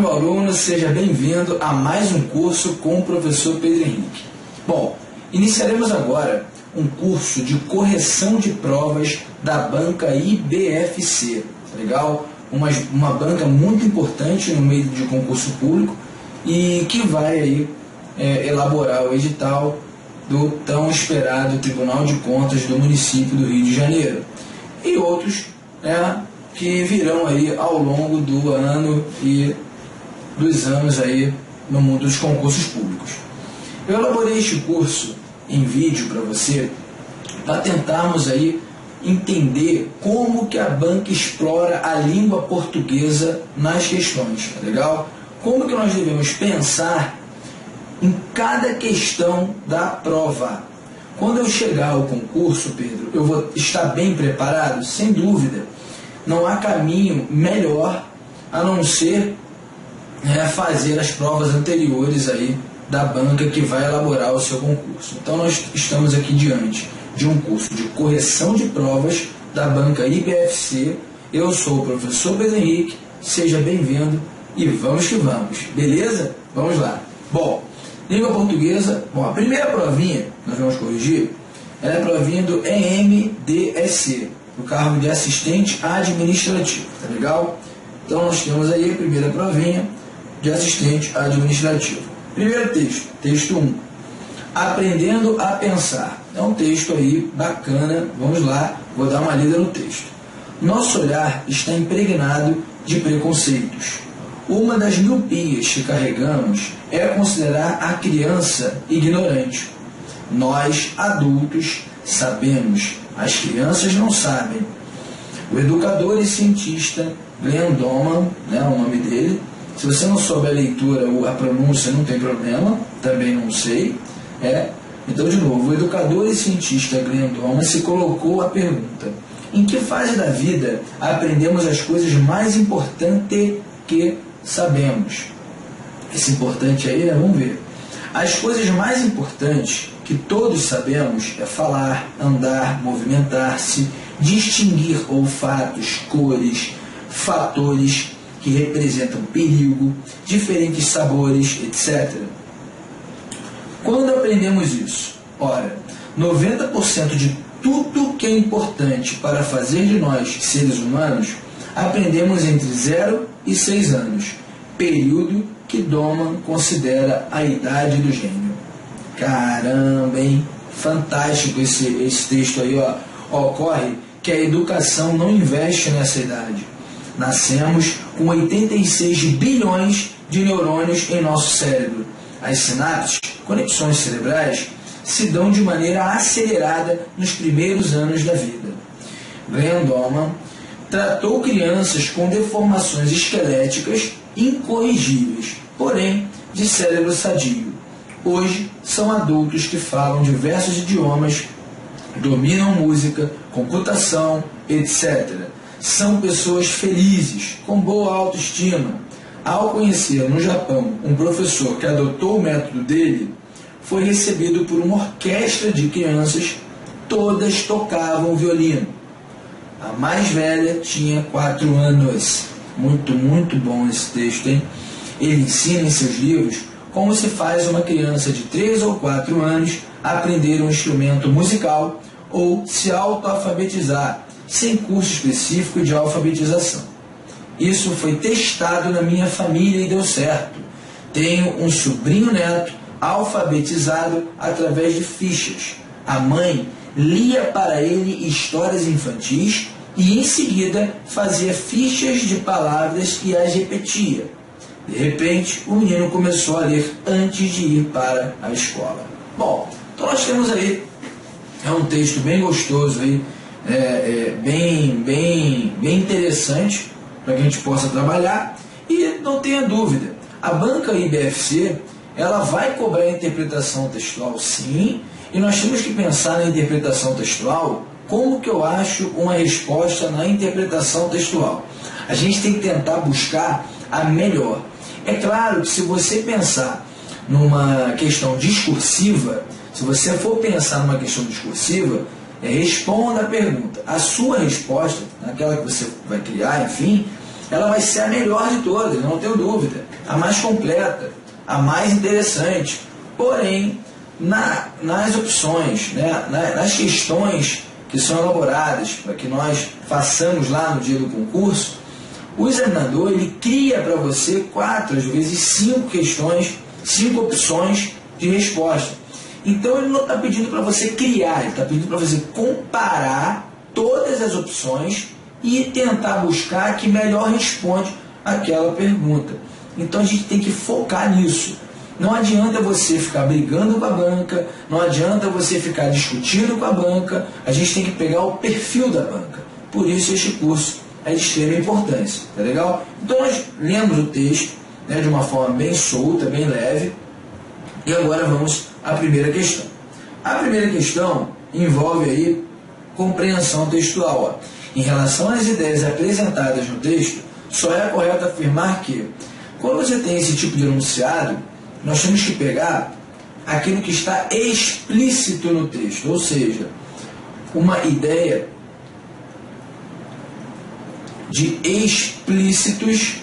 meu aluno, seja bem-vindo a mais um curso com o professor Pedro Henrique. Bom, iniciaremos agora um curso de correção de provas da banca IBFC, tá legal? Uma banca muito importante no meio de concurso público e que vai aí elaborar o edital do tão esperado Tribunal de Contas do município do Rio de Janeiro e outros, que virão aí ao longo do ano e dos anos aí no mundo dos concursos públicos. Eu elaborei este curso em vídeo para você para tentarmos aí entender como que a banca explora a língua portuguesa nas questões, tá legal? Como que nós devemos pensar em cada questão da prova. Quando eu chegar ao concurso, Pedro, eu vou estar bem preparado? Sem dúvida. Não há caminho melhor a não ser fazer as provas anteriores aí da banca que vai elaborar o seu concurso. Então nós estamos aqui diante de um curso de correção de provas da banca IBFC. Eu sou o professor Pedro Henrique, seja bem-vindo e vamos que vamos, beleza? Vamos lá. Bom, língua portuguesa, a primeira provinha que nós vamos corrigir é a provinha do EMDSC, o cargo de assistente administrativo, tá legal? Então nós temos aí a primeira provinha de assistente administrativo. Primeiro texto, texto 1. Aprendendo a pensar. É um texto aí bacana, vamos lá, vou dar uma lida no texto. Nosso olhar está impregnado de preconceitos. Uma das miopias que carregamos é considerar a criança ignorante. Nós, adultos, sabemos, as crianças não sabem. O educador e cientista Glenn Doman, o nome dele, se você não souber a leitura ou a pronúncia, não tem problema, também não sei. Então, de novo, o educador e cientista Glenn Doman se colocou a pergunta: em que fase da vida aprendemos as coisas mais importantes que sabemos? Esse importante aí, vamos ver. As coisas mais importantes que todos sabemos é falar, andar, movimentar-se, distinguir olfatos, cores, fatores que representam perigo, diferentes sabores, etc. Quando aprendemos isso? Ora, 90% de tudo que é importante para fazer de nós seres humanos aprendemos entre 0 e 6 anos, período que Doman considera a idade do gênio. Caramba, hein? Fantástico esse texto aí, Ocorre que a educação não investe nessa idade. Nascemos com 86 bilhões de neurônios em nosso cérebro. As sinapses, conexões cerebrais, se dão de maneira acelerada nos primeiros anos da vida. Glenn Doman tratou crianças com deformações esqueléticas incorrigíveis, porém de cérebro sadio. Hoje são adultos que falam diversos idiomas, dominam música, computação, etc. São pessoas felizes, com boa autoestima. Ao conhecer no Japão um professor que adotou o método dele, foi recebido por uma orquestra de crianças, todas tocavam violino. A mais velha tinha 4 anos. Muito, muito bom esse texto, hein? Ele ensina em seus livros como se faz uma criança de 3 ou 4 anos aprender um instrumento musical ou se autoalfabetizar, sem curso específico de alfabetização. Isso foi testado na minha família e deu certo. Tenho um sobrinho neto alfabetizado através de fichas. A mãe lia para ele histórias infantis e em seguida fazia fichas de palavras e as repetia. De repente, o menino começou a ler antes de ir para a escola. Bom, então nós temos aí, um texto bem gostoso, aí, bem interessante para que a gente possa trabalhar. E não tenha dúvida, a banca IBFC, ela vai cobrar a interpretação textual, sim, e nós temos que pensar na interpretação textual. Como que eu acho uma resposta na interpretação textual? A gente tem que tentar buscar a melhor. É claro que se você pensar numa questão discursiva, se você for pensar numa questão discursiva, responda a pergunta. A sua resposta, aquela que você vai criar, enfim, ela vai ser a melhor de todas, não tenho dúvida, a mais completa, a mais interessante. Porém, nas opções, né, nas questões que são elaboradas para que nós façamos lá no dia do concurso, o examinador ele cria para você 4, às vezes 5 questões, 5 opções de resposta. Então ele não está pedindo para você criar, ele está pedindo para você comparar todas as opções e tentar buscar a que melhor responde aquela pergunta. Então a gente tem que focar nisso. Não adianta você ficar brigando com a banca, não adianta você ficar discutindo com a banca, a gente tem que pegar o perfil da banca. Por isso este curso é de extrema importância, tá legal? Então nós lemos o texto, né, de uma forma bem solta, bem leve, e agora vamos à primeira questão. A primeira questão envolve aí compreensão textual. Ó. Em relação às ideias apresentadas no texto, só é correto afirmar que, quando você tem esse tipo de enunciado, nós temos que pegar aquilo que está explícito no texto, ou seja, uma ideia de explícitos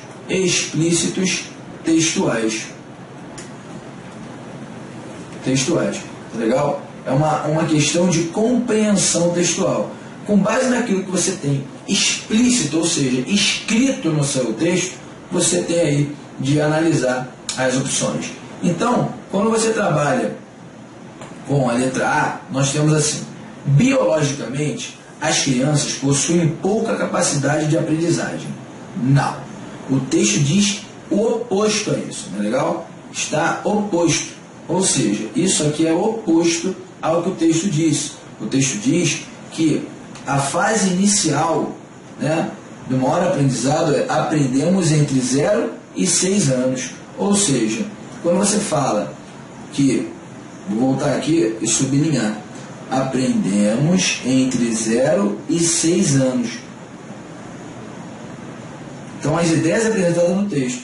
textuais. Legal? É uma questão de compreensão textual. Com base naquilo que você tem explícito, ou seja, escrito no seu texto, você tem aí de analisar as opções. Então, quando você trabalha com a letra A, nós temos assim: biologicamente, as crianças possuem pouca capacidade de aprendizagem. Não. O texto diz o oposto a isso, não é legal? Está oposto. Ou seja, isso aqui é oposto ao que o texto diz. O texto diz que a fase inicial, né, do maior aprendizado é aprendemos entre 0 e 6 anos. Ou seja, quando você fala que, vou voltar aqui e sublinhar, aprendemos entre 0 e 6 anos. Então, as ideias apresentadas no texto,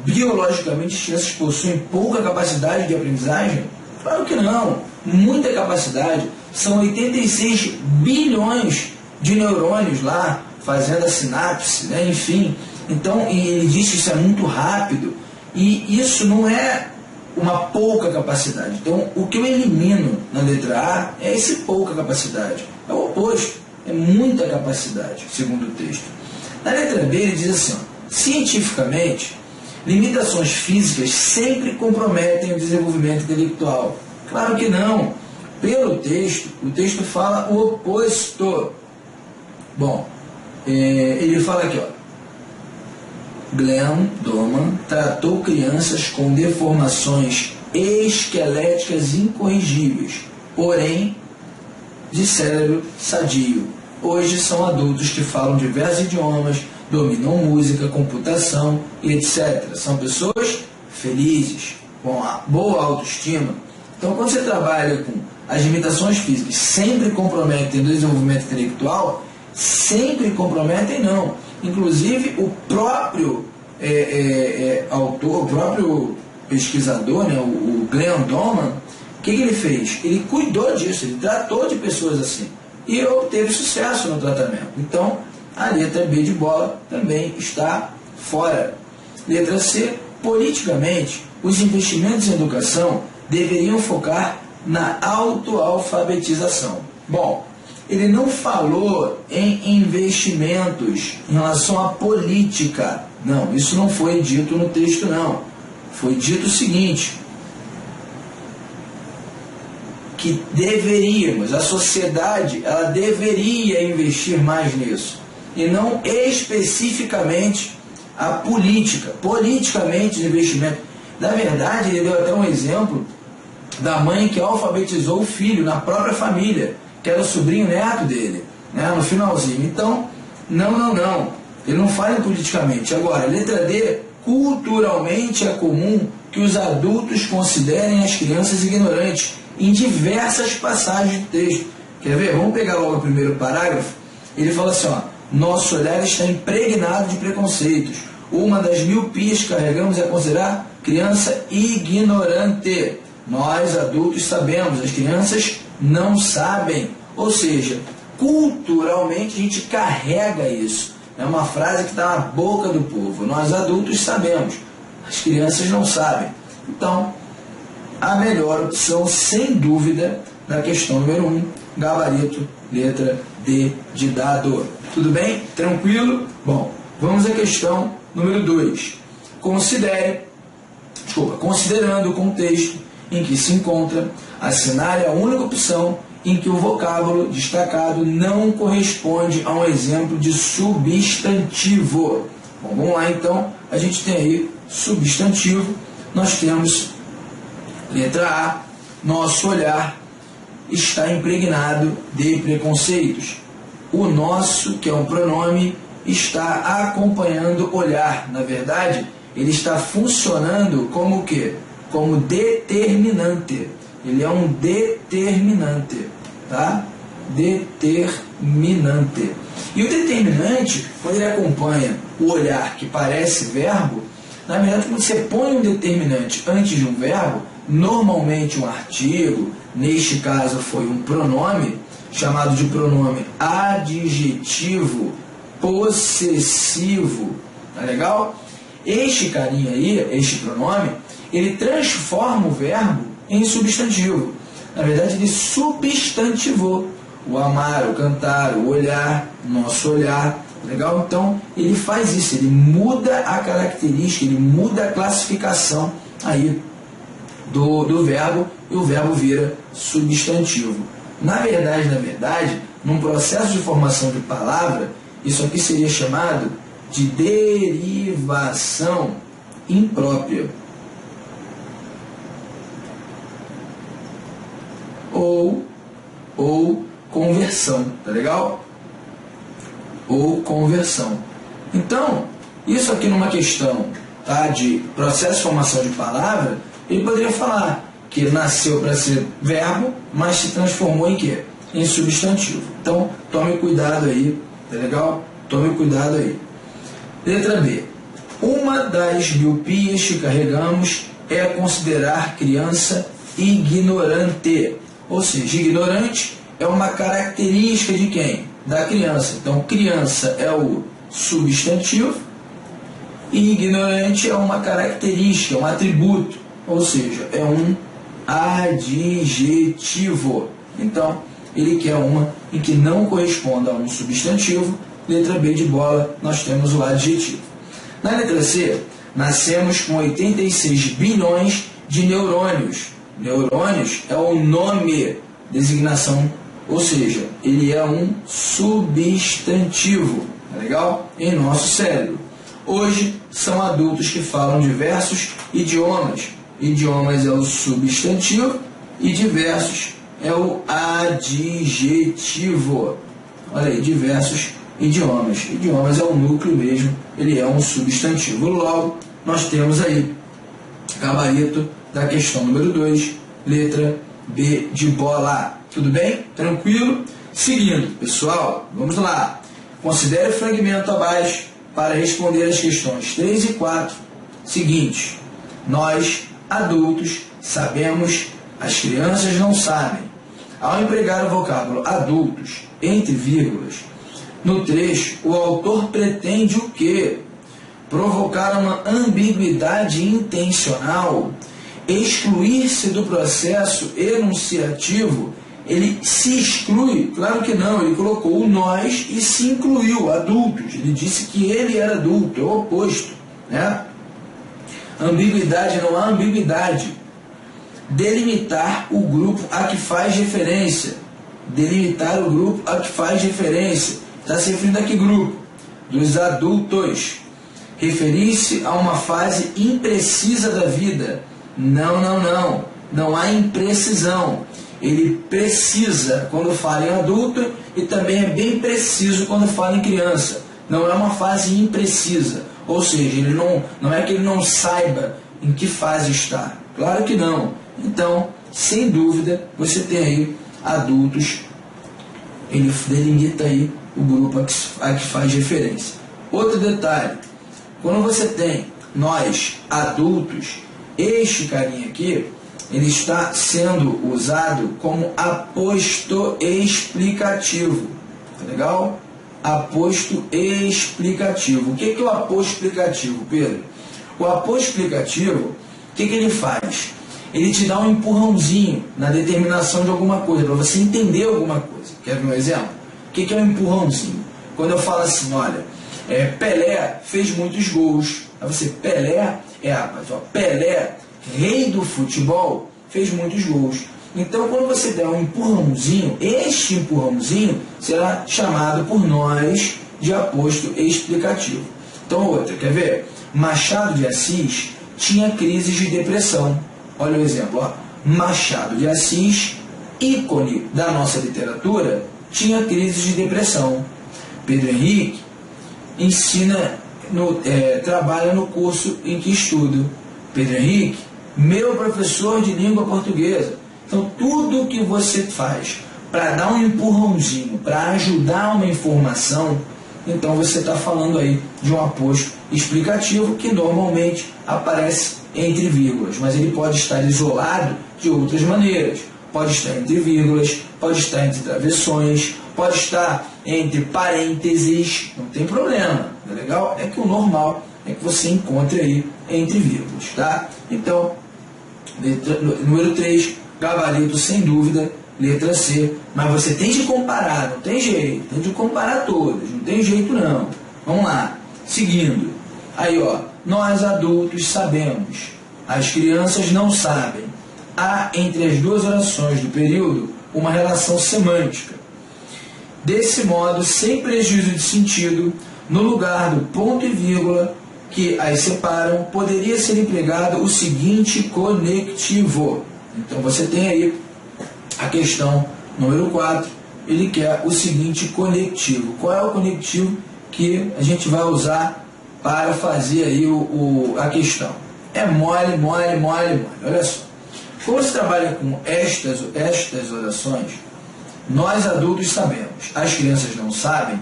biologicamente, as crianças possuem pouca capacidade de aprendizagem? Claro que não, muita capacidade. São 86 bilhões de neurônios lá, fazendo a sinapse, né? Enfim. Então, ele diz que isso é muito rápido, e isso não é uma pouca capacidade. Então, o que eu elimino na letra A é esse pouca capacidade. É o oposto, é muita capacidade, segundo o texto. Na letra B, ele diz assim, ó, cientificamente, limitações físicas sempre comprometem o desenvolvimento intelectual. Claro que não. Pelo texto, o texto fala o oposto. Bom, ele fala aqui, ó, Glenn Doman tratou crianças com deformações esqueléticas incorrigíveis, porém de cérebro sadio. Hoje são adultos que falam diversos idiomas, dominam música, computação e etc. São pessoas felizes, com a boa autoestima. Então, quando você trabalha com as limitações físicas, sempre comprometem o desenvolvimento intelectual, sempre comprometem não. Inclusive, o próprio autor, o próprio pesquisador, né, o Glenn Doman, o que ele fez? Ele cuidou disso, ele tratou de pessoas assim e obteve sucesso no tratamento. Então, a letra B de bola também está fora. Letra C, politicamente, os investimentos em educação deveriam focar na autoalfabetização. Bom, ele não falou em investimentos em relação à política. Não, isso não foi dito no texto, não. Foi dito o seguinte, que deveríamos, a sociedade, ela deveria investir mais nisso. E não especificamente a política. Politicamente, os investimentos. Na verdade, ele deu até um exemplo da mãe que alfabetizou o filho na própria família, que era o sobrinho neto dele, né, no finalzinho. Então, não. Ele não fala politicamente. Agora, letra D, culturalmente é comum que os adultos considerem as crianças ignorantes em diversas passagens do texto. Quer ver? Vamos pegar logo o primeiro parágrafo. Ele fala assim, ó, nosso olhar está impregnado de preconceitos. Uma das miopias que carregamos é considerar criança ignorante. Nós, adultos, sabemos, as crianças não sabem. Ou seja, culturalmente a gente carrega isso. É uma frase que está na boca do povo. Nós adultos sabemos, as crianças não sabem. Então, a melhor opção, sem dúvida, na questão número 1, gabarito, letra D de dado. Tudo bem? Tranquilo? Bom, vamos à questão número 2. Considerando o contexto em que se encontra, assinale a única opção em que o vocábulo destacado não corresponde a um exemplo de substantivo. Bom, vamos lá então, a gente tem aí substantivo, nós temos letra A, nosso olhar está impregnado de preconceitos. O nosso, que é um pronome, está acompanhando o olhar. Na verdade, ele está funcionando como o quê? Como determinante. Ele é um determinante, tá? Determinante. E o determinante, quando ele acompanha o olhar que parece verbo, na verdade, quando você põe um determinante antes de um verbo, normalmente um artigo, neste caso foi um pronome, chamado de pronome adjetivo possessivo, tá legal? Este carinha aí, este pronome, ele transforma o verbo em substantivo. Na verdade, ele substantivou o amar, o cantar, o olhar, nosso olhar, legal? Então, ele faz isso, ele muda a característica, ele muda a classificação aí do verbo, e o verbo vira substantivo. Na verdade, num processo de formação de palavra, isso aqui seria chamado de derivação imprópria. Ou conversão, tá legal? Ou conversão. Então, isso aqui numa questão, tá, de processo de formação de palavra, ele poderia falar que nasceu para ser verbo, mas se transformou em quê? Em substantivo. Então, tome cuidado aí, tá legal? Tome cuidado aí. Letra B. Uma das miopias que carregamos é considerar criança ignorante. Ou seja, ignorante é uma característica de quem? Da criança. Então, criança é o substantivo e ignorante é uma característica, um atributo. Ou seja, é um adjetivo. Então, ele quer uma em que não corresponda a um substantivo. Letra B de bola, nós temos o adjetivo. Na letra C, nascemos com 86 bilhões de neurônios. Neurônios é o nome, designação, ou seja, ele é um substantivo, tá legal? Em nosso cérebro. Hoje, são adultos que falam diversos idiomas. Idiomas é o substantivo e diversos é o adjetivo. Olha aí, diversos idiomas. Idiomas é o núcleo mesmo, ele é um substantivo. Logo, nós temos aí gabarito da questão número 2, letra B de bola. Tudo bem? Tranquilo? Seguindo, pessoal, vamos lá. Considere o fragmento abaixo para responder as questões 3 e 4 seguintes. Nós, adultos, sabemos, as crianças não sabem. Ao empregar o vocábulo adultos, entre vírgulas, no trecho, o autor pretende o quê? Provocar uma ambiguidade intencional, excluir-se do processo enunciativo. Ele se exclui? Claro que não, ele colocou o nós e se incluiu, adultos. Ele disse que ele era adulto, é o oposto, né? Ambiguidade, não há ambiguidade. Delimitar o grupo a que faz referência. Delimitar o grupo a que faz referência. Está se referindo a que grupo? Dos adultos. Referir-se a uma fase imprecisa da vida. Não. Não há imprecisão. Ele precisa quando fala em adulto e também é bem preciso quando fala em criança. Não é uma fase imprecisa. Ou seja, ele não é que ele não saiba em que fase está. Claro que não. Então, sem dúvida, você tem aí adultos. Ele delimita aí o grupo a que faz referência. Outro detalhe, quando você tem nós, adultos, este carinha aqui, ele está sendo usado como aposto explicativo. Tá legal? aposto explicativo. O que é o aposto explicativo, Pedro? O aposto explicativo, o que ele faz? Ele te dá um empurrãozinho na determinação de alguma coisa, para você entender alguma coisa. Quer ver um exemplo? O que é um empurrãozinho? Quando eu falo assim, olha, Pelé fez muitos gols. Aí você, Pelé, Pelé, rei do futebol, fez muitos gols. Então, quando você der um empurrãozinho, este empurrãozinho será chamado por nós de aposto explicativo. Então, outra, quer ver? Machado de Assis tinha crises de depressão. Olha o exemplo, ó. Machado de Assis, ícone da nossa literatura, tinha crises de depressão. Pedro Henrique trabalha no curso em que estudo. Pedro Henrique, meu professor de língua portuguesa. Então, tudo que você faz para dar um empurrãozinho, para ajudar uma informação, então você está falando aí de um aposto explicativo que normalmente aparece entre vírgulas, mas ele pode estar isolado de outras maneiras. Pode estar entre vírgulas, pode estar entre travessões, pode estar entre parênteses, não tem problema. O legal é que o normal é que você encontre aí entre vírgulas, tá? Então, número 3, gabarito sem dúvida, letra C, mas você tem de comparar, não tem jeito, tem de comparar todas, não tem jeito não. Vamos lá, seguindo. Aí, ó, nós adultos sabemos, as crianças não sabem. Há entre as duas orações do período uma relação semântica. Desse modo, sem prejuízo de sentido, no lugar do ponto e vírgula que as separam, poderia ser empregado o seguinte conectivo. Então você tem aí a questão número 4, ele quer o seguinte conectivo. Qual é o conectivo que a gente vai usar para fazer aí a questão? É mole, mole, mole, mole. Olha só. Como se trabalha com estas orações, nós adultos sabemos, as crianças não sabem.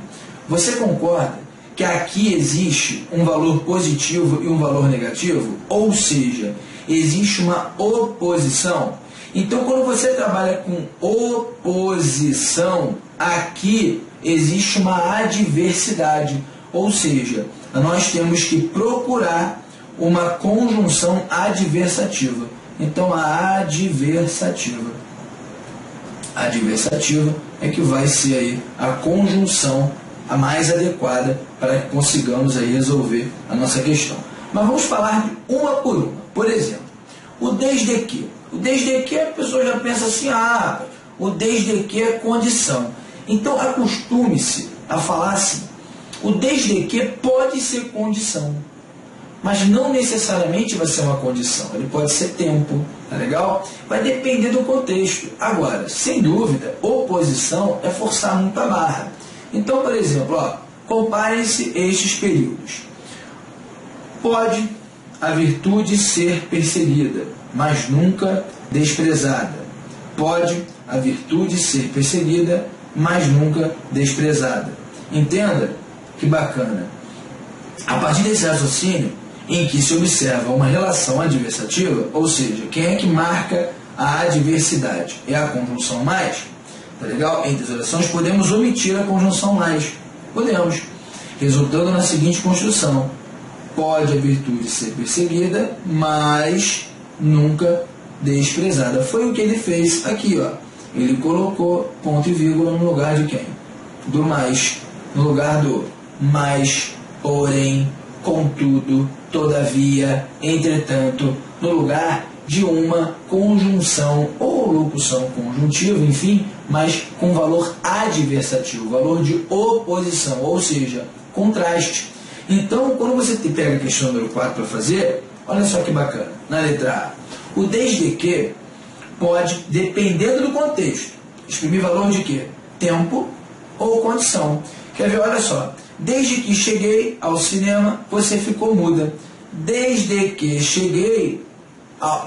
Você concorda que aqui existe um valor positivo e um valor negativo? Ou seja, existe uma oposição. Então, quando você trabalha com oposição, aqui existe uma adversidade. Ou seja, nós temos que procurar uma conjunção adversativa. Então, a adversativa é que vai ser aí a conjunção a mais adequada para que consigamos aí resolver a nossa questão. Mas vamos falar de uma por uma. Por exemplo, o desde que. O desde que a pessoa já pensa assim, o desde que é condição. Então acostume-se a falar assim, o desde que pode ser condição, mas não necessariamente vai ser uma condição, ele pode ser tempo, tá legal? Vai depender do contexto. Agora, sem dúvida, oposição é forçar muito a barra. Então, por exemplo, comparem-se estes períodos. Pode a virtude ser perseguida, mas nunca desprezada. Pode a virtude ser perseguida, mas nunca desprezada. Entenda que bacana. A partir desse raciocínio, em que se observa uma relação adversativa, ou seja, quem é que marca a adversidade? É a conjunção mais? Tá legal? Entre as orações podemos omitir a conjunção mais. Podemos. Resultando na seguinte construção. Pode a virtude ser perseguida, mas nunca desprezada. Foi o que ele fez aqui, ó. Ele colocou ponto e vírgula no lugar de quem? Do mais. No lugar do mas, porém, contudo, todavia, entretanto, no lugar de uma conjunção ou locução conjuntiva, enfim, mas com valor adversativo, valor de oposição, ou seja, contraste. Então, quando você pega a questão número 4 para fazer, olha só que bacana. Na letra A, o desde que pode, dependendo do contexto, exprimir valor de quê? Tempo ou condição. Quer ver? Olha só. Desde que cheguei ao cinema, você ficou muda. Desde que cheguei,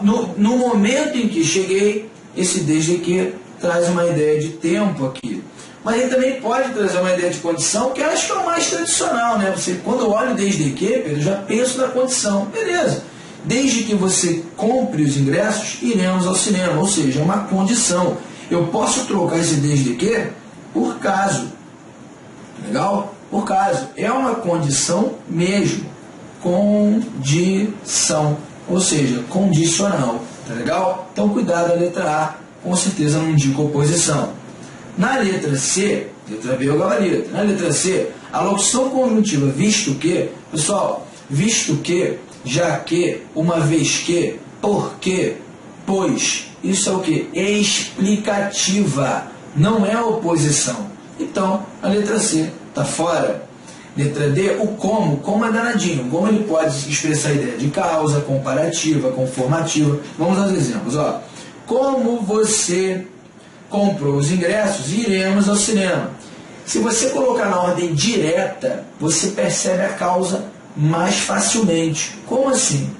no momento em que cheguei, esse desde que traz uma ideia de tempo aqui. Mas ele também pode trazer uma ideia de condição, que eu acho que é o mais tradicional, né? Você, quando eu olho desde que, eu já penso na condição. Beleza. Desde que você compre os ingressos, iremos ao cinema. Ou seja, é uma condição. Eu posso trocar esse desde que por caso. Legal? Por caso, é uma condição mesmo. Condição, ou seja, condicional. Tá legal? Então, cuidado, a letra A com certeza não indica oposição. Na letra C, letra B é o gabarito. Na letra C, a locução conjuntiva visto que, pessoal, visto que, já que, uma vez que, porque, pois, isso é o que? Explicativa, não é oposição. Então, a letra C está fora. Letra D, o como é danadinho. Como ele pode expressar a ideia de causa, comparativa, conformativa. Vamos aos exemplos. Ó. Como você comprou os ingressos, iremos ao cinema. Se você colocar na ordem direta, você percebe a causa mais facilmente. Como assim?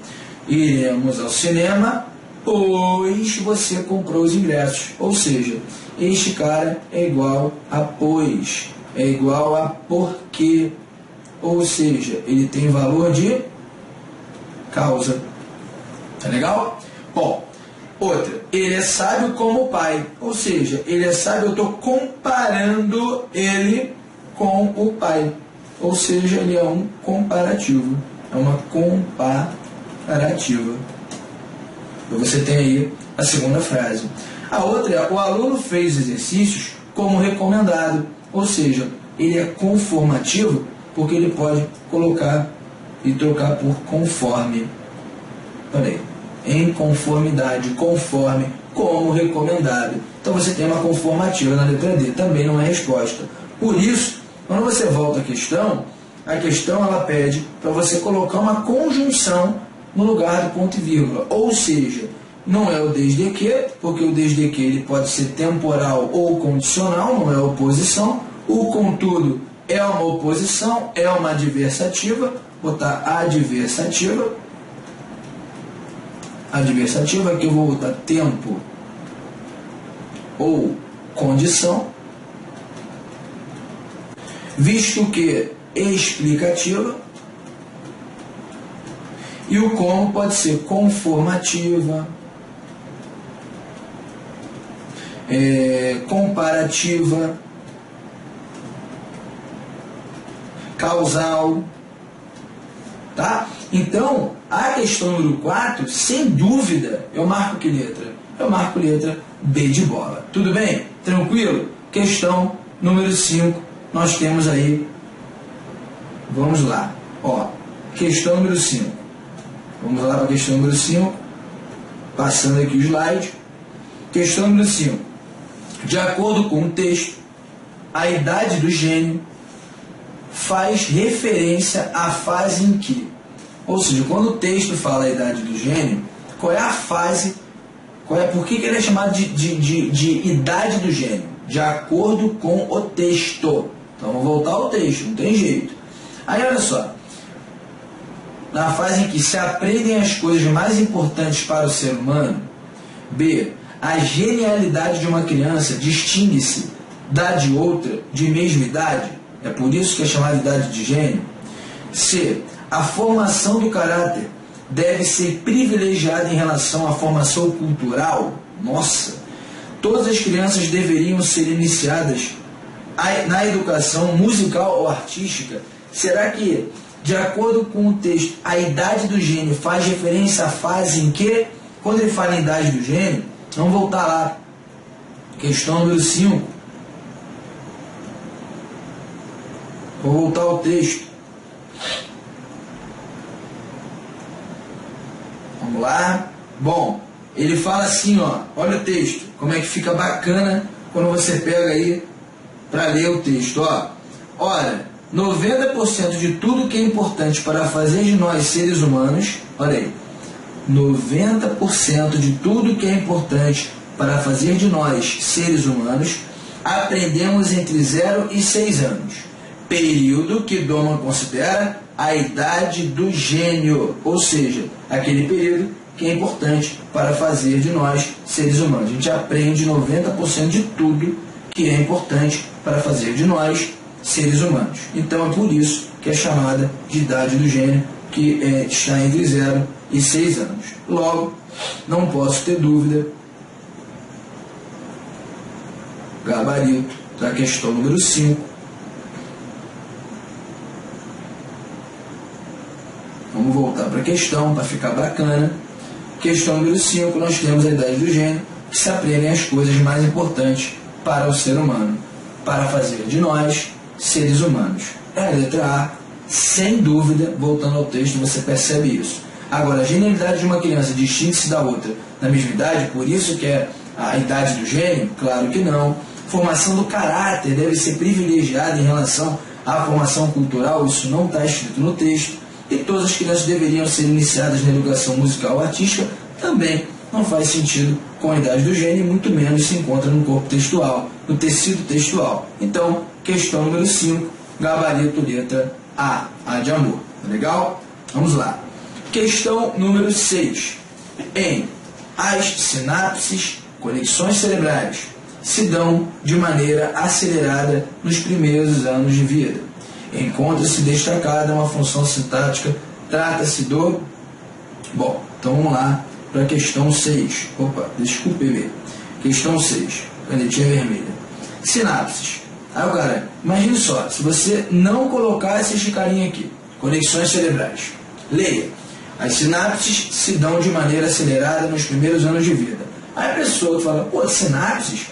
Iremos ao cinema, pois você comprou os ingressos. Ou seja, este cara é igual a pois, é igual a porque. Ou seja, ele tem valor de causa. Tá legal? Bom, outra, ele é sábio como o pai. Ou seja, ele é sábio, eu estou comparando ele com o pai. Ou seja, ele é um comparativo. É uma comparativa. Você tem aí a segunda frase. A outra é, o aluno fez exercícios como recomendado. Ou seja, ele é conformativo porque ele pode colocar e trocar por conforme. Olha aí. Em conformidade, conforme, como recomendado. Então você tem uma conformativa na letra D, também não é resposta. Por isso, quando você volta à questão, a questão ela pede para você colocar uma conjunção no lugar do ponto e vírgula. Ou seja, não é o desde que, porque o desde que ele pode ser temporal ou condicional, não é oposição. O contudo é uma oposição, é uma adversativa, botar adversativa. Adversativa, aqui eu vou botar tempo ou condição, visto que explicativa, e o como pode ser conformativa, comparativa, causal, tá? Então, a questão número 4, sem dúvida, eu marco que letra? Eu marco letra B de bola. Tudo bem? Tranquilo? Questão número 5, nós temos aí, vamos lá, ó, questão número 5. Vamos lá para a questão número 5, passando aqui o slide. Questão número 5. De acordo com o texto, a idade do gênio faz referência à fase em que, ou seja, quando o texto fala a idade do gênio, qual é a fase, por que ele é chamado de idade do gênio? De acordo com o texto. Então vamos voltar ao texto, não tem jeito. Aí olha só, na fase em que se aprendem as coisas mais importantes para o ser humano. B, a genialidade de uma criança distingue-se da de outra de mesma idade. É por isso que é chamada idade de gênio. C, a formação do caráter deve ser privilegiada em relação à formação cultural. Nossa! Todas as crianças deveriam ser iniciadas na educação musical ou artística. Será que, de acordo com o texto, a idade do gênio faz referência à fase em que, quando ele fala em idade do gênio, vamos voltar lá. Questão número 5. Vou voltar ao texto. Vamos lá. Bom, ele fala assim, ó, olha o texto, como é que fica bacana quando você pega aí para ler o texto, ó. Ora, 90% de tudo que é importante para fazer de nós seres humanos, olha aí, 90% de tudo que é importante para fazer de nós seres humanos, aprendemos entre 0 e 6 anos, período que Doman considera a idade do gênio, ou seja, aquele período que é importante para fazer de nós seres humanos. A gente aprende 90% de tudo que é importante para fazer de nós seres humanos. Então é por isso que é chamada de idade do gênio, que está entre 0 e 6 anos. Logo, não posso ter dúvida, gabarito da questão número 5, voltar para a questão, para ficar bacana. Questão número 5, nós temos a idade do gênio, que se aprendem as coisas mais importantes para o ser humano, para fazer de nós seres humanos. É a letra A, sem dúvida, voltando ao texto, você percebe isso. Agora, a genialidade de uma criança distingue-se da outra na mesma idade, por isso que é a idade do gênio? Claro que não. Formação do caráter deve ser privilegiada em relação à formação cultural, isso não está escrito no texto. E todas as crianças deveriam ser iniciadas na educação musical ou artística, também não faz sentido com a idade do gênio, muito menos se encontra no corpo textual, no tecido textual. Então, questão número 5, gabarito letra A de amor. Tá legal? Vamos lá. Questão número 6. As sinapses, conexões cerebrais, se dão de maneira acelerada nos primeiros anos de vida. Encontra-se destacada uma função sintática, trata-se do... Bom, então vamos lá para a questão 6. Opa, desculpe, bebê. Questão 6, canetinha vermelha. Sinapses. Aí, cara, imagine só, se você não colocar esse carinha aqui, conexões cerebrais. Leia. As sinapses se dão de maneira acelerada nos primeiros anos de vida. Aí a pessoa fala, pô, sinapses?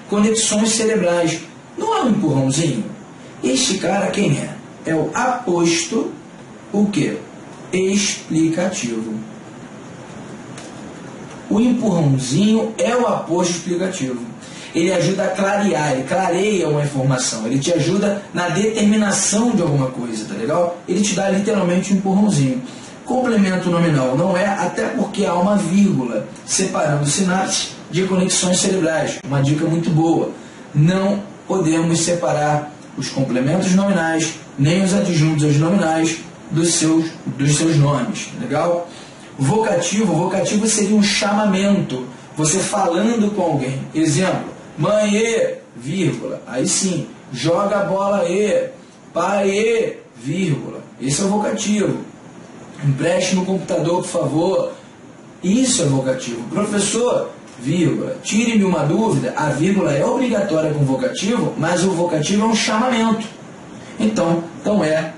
Conexões cerebrais. Não é um empurrãozinho? Este cara quem é? É o aposto, o quê? Explicativo. O empurrãozinho é o aposto explicativo. Ele ajuda a clarear, ele clareia uma informação, ele te ajuda na determinação de alguma coisa, tá legal? Ele te dá literalmente um empurrãozinho. Complemento nominal não é, até porque há uma vírgula separando sinapses de conexões cerebrais. Uma dica muito boa. Não podemos separar os complementos nominais, nem os adjuntos aos nominais dos seus nomes. Legal? Vocativo seria um chamamento. Você falando com alguém. Exemplo, mãe, vírgula. Aí sim, joga a bola, pai, vírgula. Esse é o vocativo. Empreste no computador, por favor. Isso é vocativo. Professor, vírgula, tire-me uma dúvida. A vírgula é obrigatória com o vocativo, mas o vocativo é um chamamento. Então não é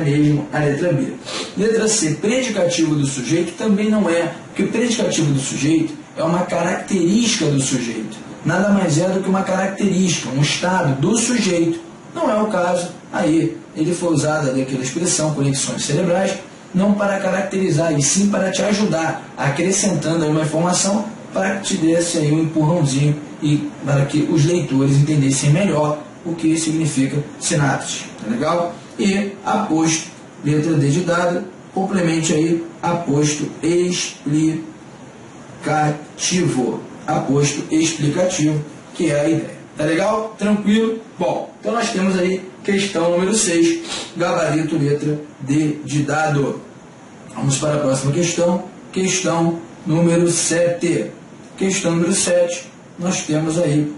mesmo a letra B. Letra C, predicativo do sujeito, também não é, porque o predicativo do sujeito é uma característica do sujeito. Nada mais é do que uma característica, um estado do sujeito. Não é o caso. Aí ele foi usado daquela expressão, conexões cerebrais, não para caracterizar, e sim para te ajudar, acrescentando aí uma informação para que te desse aí um empurrãozinho e para que os leitores entendessem melhor o que significa sinapse. Tá legal? E aposto, letra D de dado, complemente aí aposto explicativo. Aposto explicativo, que é a ideia. Tá legal? Tranquilo? Bom, então nós temos aí questão número 6, gabarito letra D de dado. Vamos para a próxima questão, questão número 7. Questão número 7, nós temos aí,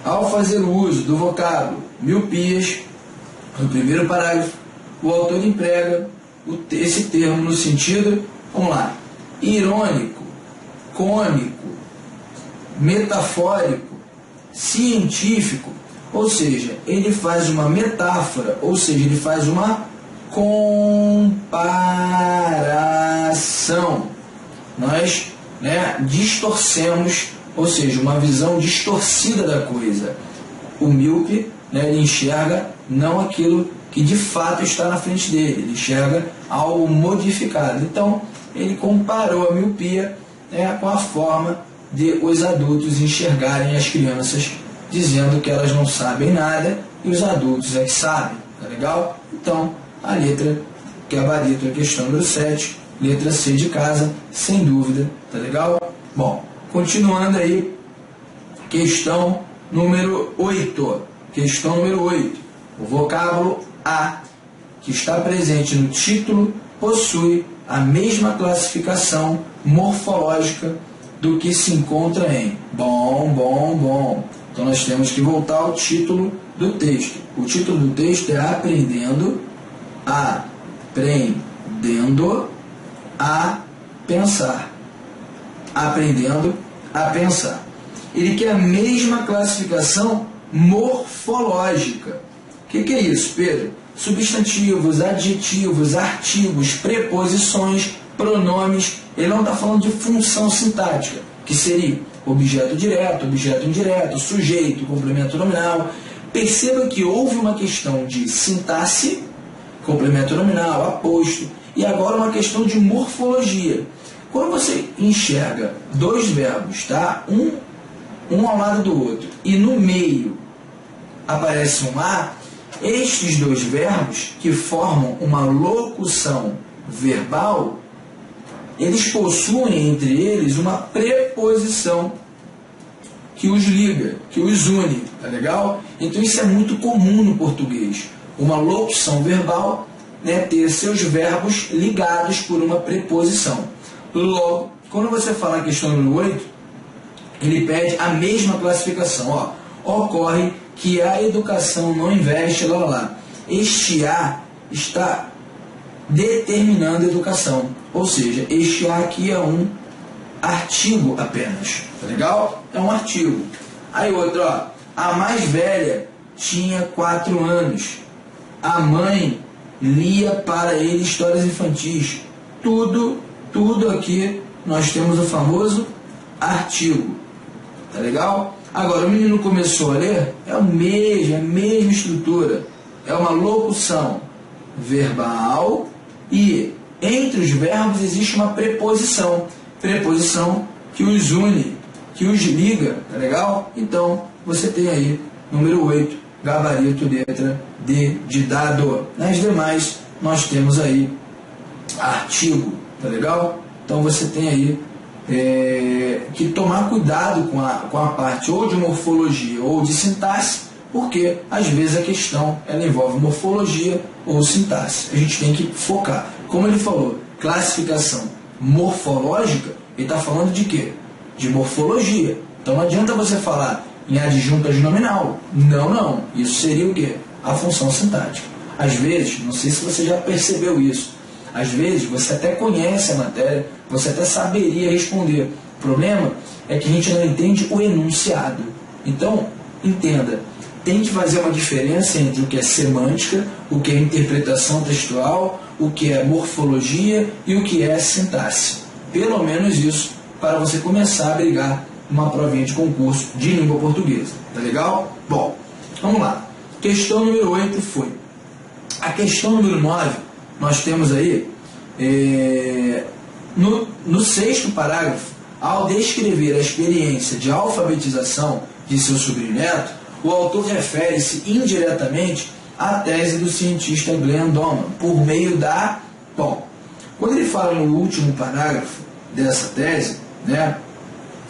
ao fazer o uso do vocábulo miopias, no primeiro parágrafo, o autor emprega esse termo no sentido, vamos lá, irônico, cômico, metafórico, científico, ou seja, ele faz uma metáfora, ou seja, ele faz uma comparação. Nós distorcemos, ou seja, uma visão distorcida da coisa. O míope, ele enxerga não aquilo que de fato está na frente dele, ele enxerga algo modificado. Então, ele comparou a miopia com a forma de os adultos enxergarem as crianças, dizendo que elas não sabem nada e os adultos é que sabem. Tá legal? Então, a letra gabarito, a questão número 7, letra C de casa, sem dúvida. Tá legal? Bom, continuando aí, questão número 8. Questão número 8. O vocábulo a, que está presente no título, possui a mesma classificação morfológica do que se encontra em bom. Então nós temos que voltar ao título do texto. O título do texto é Aprendendo a Pensar. Aprendendo a Pensar. Ele quer a mesma classificação morfológica. O que é isso, Pedro? substantivos, adjetivos, artigos, preposições, pronomes. Ele não está falando de função sintática, que seria objeto direto, objeto indireto, sujeito, complemento nominal. Perceba que houve uma questão de sintaxe, complemento nominal, aposto, e agora uma questão de morfologia. Quando você enxerga dois verbos, tá? um ao lado do outro, e no meio aparece um A, estes dois verbos, que formam uma locução verbal, eles possuem entre eles uma preposição que os liga, que os une, tá legal? Então isso é muito comum no português. Uma locução verbal, né, ter seus verbos ligados por uma preposição. Logo, quando você fala a questão número 8, ele pede a mesma classificação. Ó, ocorre que a educação não investe, lá. Este A está determinando a educação. Ou seja, este A aqui é um artigo apenas. Tá legal? É um artigo. Aí outro, ó. A mais velha tinha 4 anos. A mãe lia para ele histórias infantis. Tudo aqui nós temos o famoso artigo. Tá legal? Agora, o menino começou a ler, é a mesma estrutura. É uma locução verbal e entre os verbos existe uma preposição. Preposição que os une, que os liga, tá legal? Então, você tem aí, número 8, gabarito, letra D de dado. Nas demais, nós temos aí artigo, tá legal? Então, você tem aí que tomar cuidado com a parte ou de morfologia ou de sintaxe, porque às vezes a questão ela envolve morfologia ou sintaxe. A gente tem que focar. Como ele falou, classificação morfológica, ele está falando de quê? De morfologia. Então não adianta você falar em adjuntas nominal. Não. Isso seria o quê? A função sintática. Às vezes, não sei se você já percebeu isso, às vezes você até conhece a matéria, você até saberia responder. O problema é que a gente não entende o enunciado. Então, entenda, tem que fazer uma diferença entre o que é semântica, o que é interpretação textual, o que é morfologia e o que é sintaxe. Pelo menos isso, para você começar a brigar uma provinha de concurso de língua portuguesa. Tá legal? Bom, vamos lá. Questão número 8 foi. A questão número 9, nós temos aí, no 6º parágrafo, ao descrever a experiência de alfabetização de seu sobrinho neto, o autor refere-se indiretamente à tese do cientista Glenn Doman, por meio da... Bom, quando ele fala no último parágrafo dessa tese, né,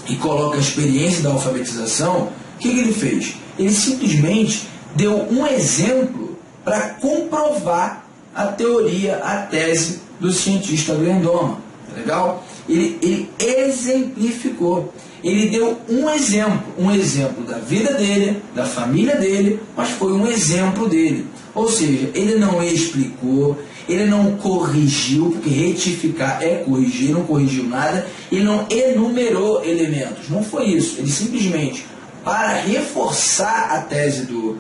e coloca a experiência da alfabetização, o que ele fez? Ele simplesmente deu um exemplo para comprovar a teoria, a tese do cientista Glenn Doman. Legal? Ele exemplificou. Ele deu um exemplo da vida dele, da família dele, mas foi um exemplo dele. Ou seja, ele não explicou, ele não corrigiu, porque retificar é corrigir, não corrigiu nada, ele não enumerou elementos. Não foi isso. Ele simplesmente, para reforçar a tese do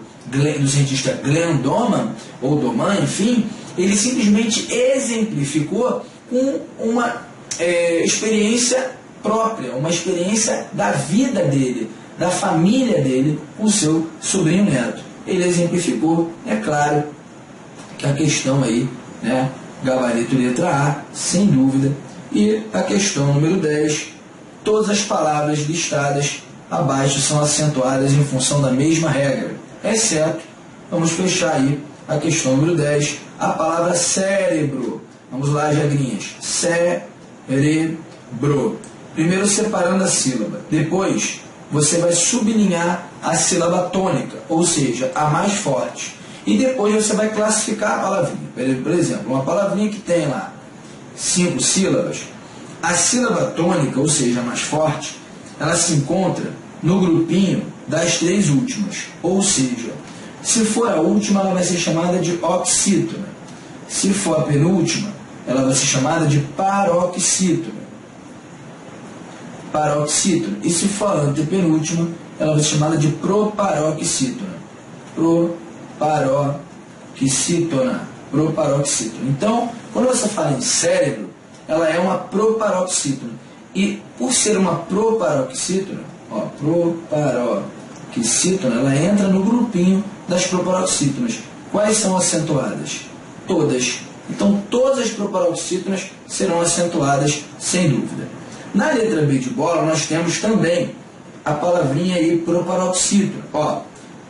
cientista Glenn Doman, ou Doman, enfim, ele simplesmente exemplificou com uma experiência própria, uma experiência da vida dele, da família dele, com o seu sobrinho neto. Ele exemplificou, é claro, que a questão aí, né, gabarito letra A, sem dúvida, e a questão número 10, todas as palavras listadas abaixo são acentuadas em função da mesma regra, exceto, vamos fechar aí a questão número 10, a palavra cérebro. Vamos lá, Jagrinhas. Cérebro. Primeiro separando a sílaba. Depois, você vai sublinhar a sílaba tônica, ou seja, a mais forte. E depois você vai classificar a palavrinha. Por exemplo, uma palavrinha que tem lá 5 sílabas, a sílaba tônica, ou seja, a mais forte, ela se encontra no grupinho das 3 últimas. Ou seja, se for a última, ela vai ser chamada de oxítona. Se for a penúltima, ela vai ser chamada de paroxítona. Paroxítona. E se for a antepenúltima, ela vai ser chamada de proparoxítona. Proparoxítona. proparoxítona. Proparoxítona. Então, quando você fala em cérebro, ela é uma proparoxítona. E por ser uma proparoxítona, proparoxítona, ela entra no grupinho das proparoxítonas. Quais são acentuadas? Todas. Então, todas as proparoxítonas serão acentuadas, sem dúvida. Na letra B de bola, nós temos também a palavrinha aí, proparoxítona.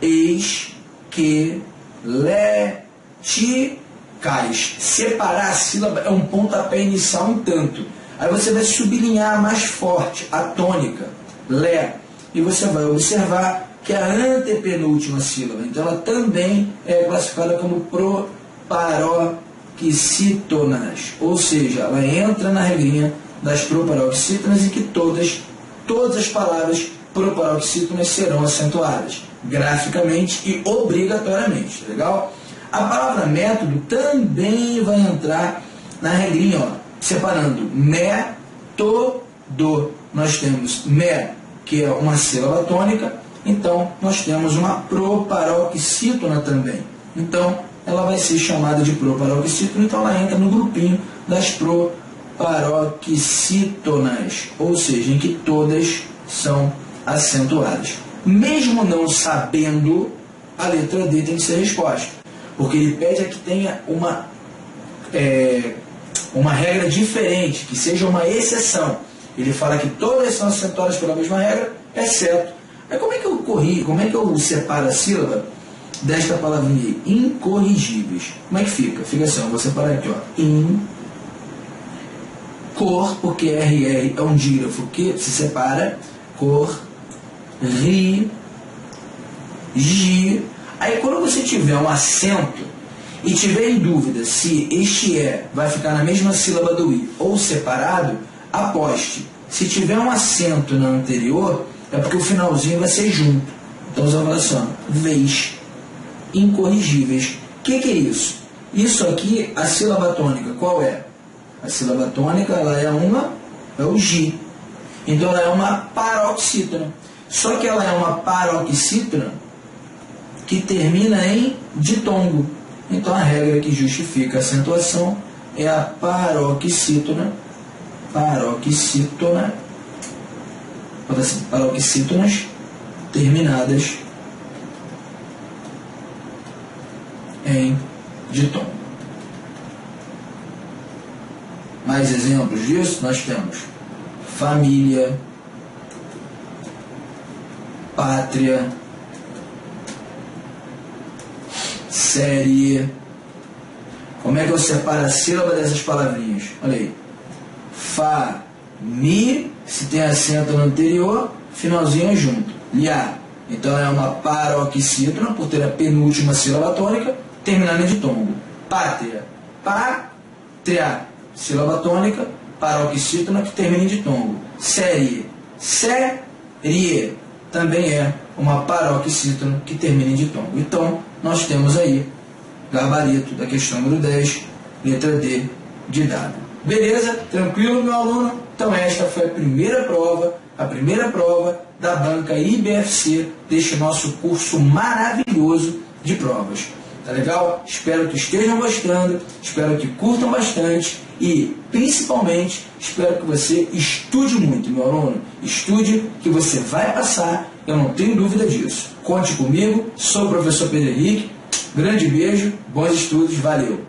Esqueleticais. Separar a sílaba é um pontapé inicial um tanto. Aí você vai sublinhar mais forte a tônica, lé. E você vai observar que é a antepenúltima sílaba. Então, ela também é classificada como proparoxítonas. Ou seja, ela entra na regrinha das proparoxítonas e que todas as palavras proparoxítonas serão acentuadas, graficamente e obrigatoriamente. Legal? A palavra método também vai entrar na regrinha, separando método. Nós temos mé, que é uma sílaba tônica, então nós temos uma proparoxítona também. Então, ela vai ser chamada de proparoxítona, então ela entra no grupinho das proparoxítonas, ou seja, em que todas são acentuadas. Mesmo não sabendo, a letra D tem que ser resposta, porque ele pede que tenha uma regra diferente, que seja uma exceção. Ele fala que todas são acentuadas pela mesma regra, exceto. Aí como é que eu corrijo, como é que eu separo a sílaba desta palavrinha aí? Incorrigíveis. Como é que fica? Fica assim, eu vou separar aqui, cor, porque RR é um dígrafo que se separa, cor, ri, gi. Aí quando você tiver um acento e tiver em dúvida se este vai ficar na mesma sílaba do i ou separado, aposte. Se tiver um acento na anterior, é porque o finalzinho vai ser junto. Então você vai falar assim, vez, incorrigíveis. O que é isso? Isso aqui, a sílaba tônica, qual é? A sílaba tônica, ela é o gi. Então ela é uma paroxítona. Só que ela é uma paroxítona que termina em ditongo. Então a regra que justifica a acentuação é a paroxítona. Paroxítonas terminadas em ditongo. Mais exemplos disso nós temos família, pátria, série. Como é que eu separo a sílaba dessas palavrinhas? Olha aí. Mi, se tem acento no anterior, finalzinho é junto. Liá. Então é uma paroxítona, por ter a penúltima sílaba tônica, terminando em ditongo. Pátria. Pátria. Sílaba tônica, paroxítona, que termina em ditongo. Série. Série. Também é uma paroxítona que termina em ditongo. Então, nós temos aí gabarito da questão número 10, letra D de dado. Beleza? Tranquilo, meu aluno? Então esta foi a primeira prova da banca IBFC deste nosso curso maravilhoso de provas. Tá legal? Espero que estejam gostando, espero que curtam bastante e, principalmente, espero que você estude muito, meu aluno. Estude que você vai passar, eu não tenho dúvida disso. Conte comigo, sou o professor Pedro Henrique. Grande beijo, bons estudos, valeu!